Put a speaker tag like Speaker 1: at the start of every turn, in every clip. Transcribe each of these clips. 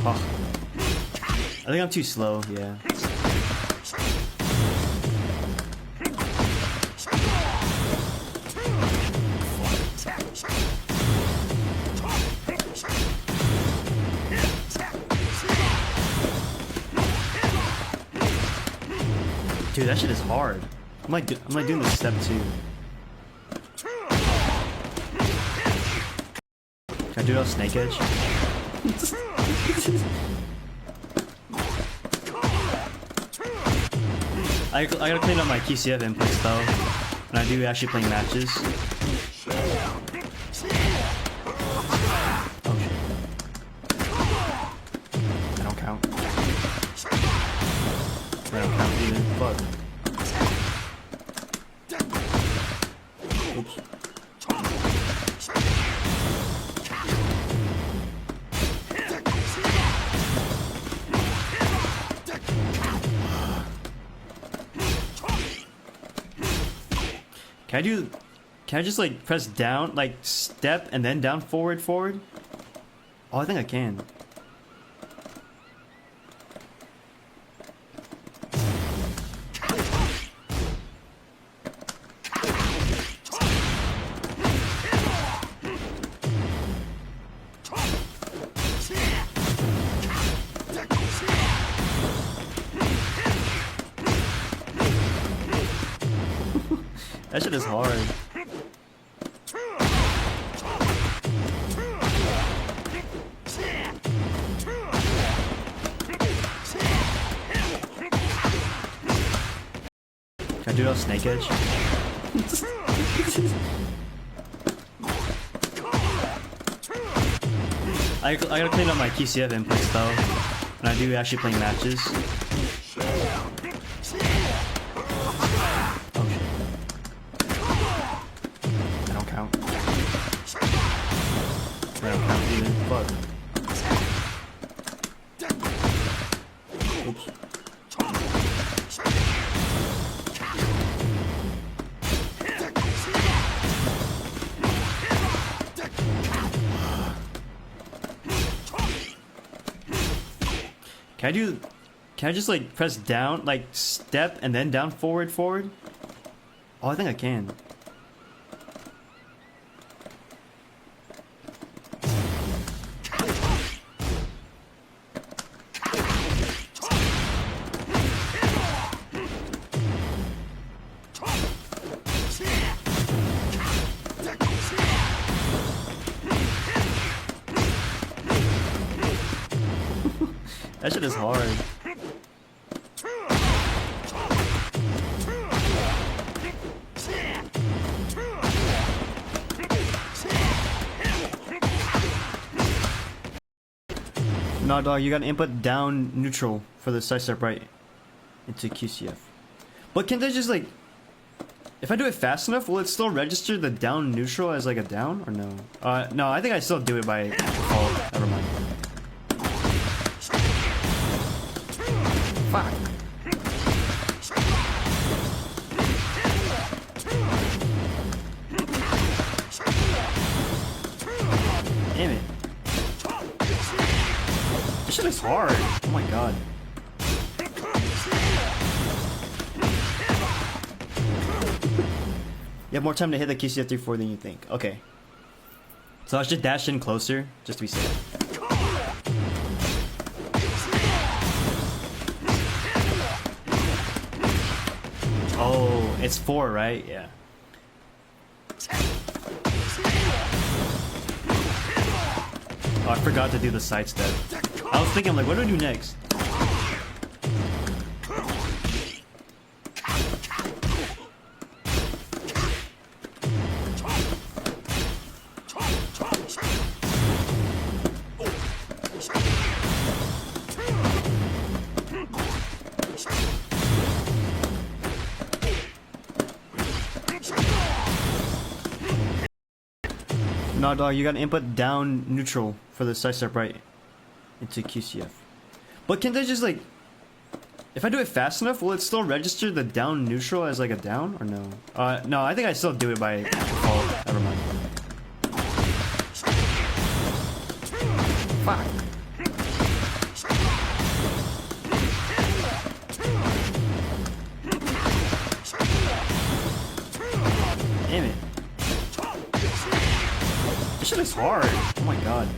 Speaker 1: Oh. I think I'm too slow, yeah. Dude, that shit is hard. I'm like doing this step too. Can I do it on Snake Edge? I gotta clean up my QCF inputs though, when I do actually play matches. Oh shit. I don't count. I don't count even. Fuck. Oops. Can I just like press down, like step and then down, forward? Oh, I think I can. That shit is hard. Can I do it on Snake Edge? I gotta clean up my QCF inputs though, when I do actually play matches. Oh shit. I don't count. I don't count even. Fuck. Oops. Can I just like press down, like step and then down, forward? Oh, I think I can. That shit is hard. No, dog, you gotta input down neutral for the side step right into QCF. But can they just like, if I do it fast enough, will it still register the down neutral as like a down or no? No, I think I still do it by default. Never mind. Fuck. Damn it. This shit is hard. Oh my god. You have more time to hit the QCF 3-4 than you think. Okay. So I should dash in closer, just to be safe. Oh, it's 4, right? Yeah. Oh, I forgot to do the side step. I was thinking, like, what do I do next? No, dog, you gotta input down neutral for the side step right into QCF. But can they just like, if I do it fast enough, will it still register the down neutral as like a down or no? No, I think I still do it by default. Never mind. Fuck. hard. Oh my god.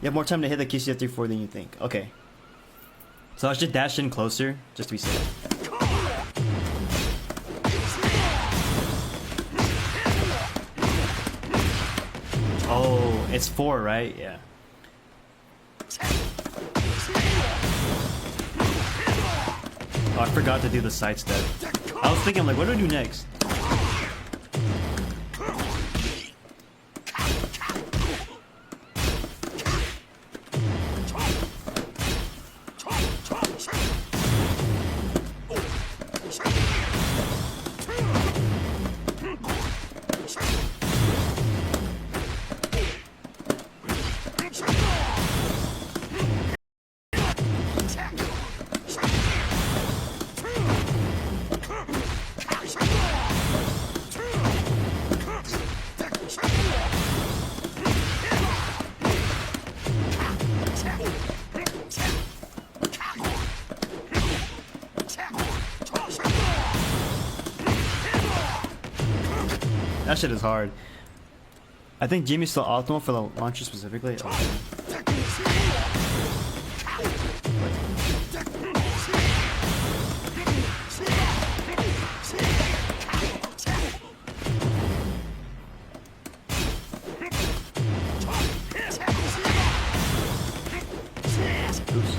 Speaker 1: You have more time to hit the QCF 3-4 than you think. Okay. So I should dash in closer, just to be safe. Oh, it's 4, right? Yeah. Oh, I forgot to do the sidestep. I was thinking, like, what do I do next? That shit is hard. I think Jimmy's still optimal for the launcher specifically. Okay. Oops.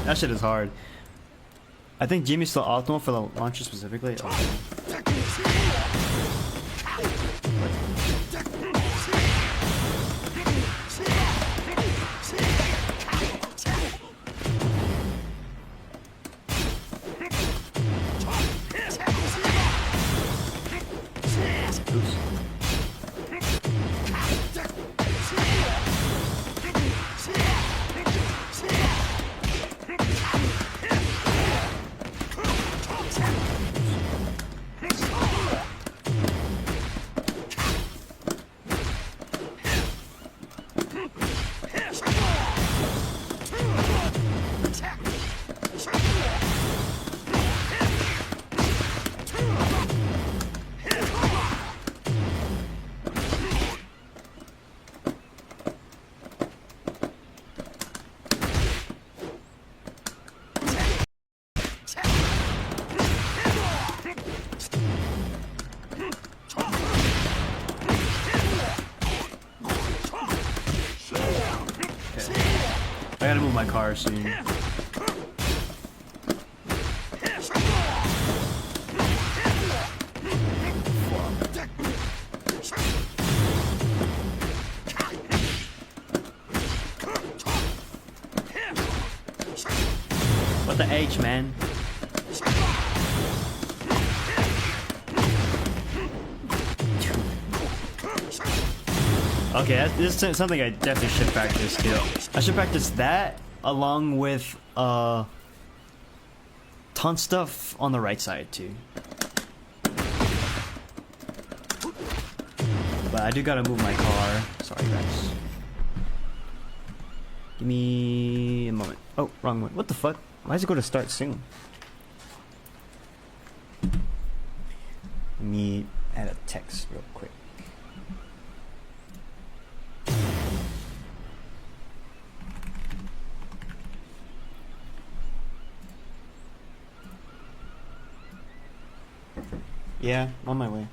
Speaker 1: That shit is hard. I think Jimmy's still optimal for the launcher specifically. Okay. Oops. I gotta move my car soon. What the H, man? Okay, this is something I definitely should practice too. I should practice that along with ton stuff on the right side too. But I do gotta move my car. Sorry guys. Give me a moment. Oh, wrong one. What the fuck? Why does it go to start soon? Let me add a text real quick. Yeah, on my way.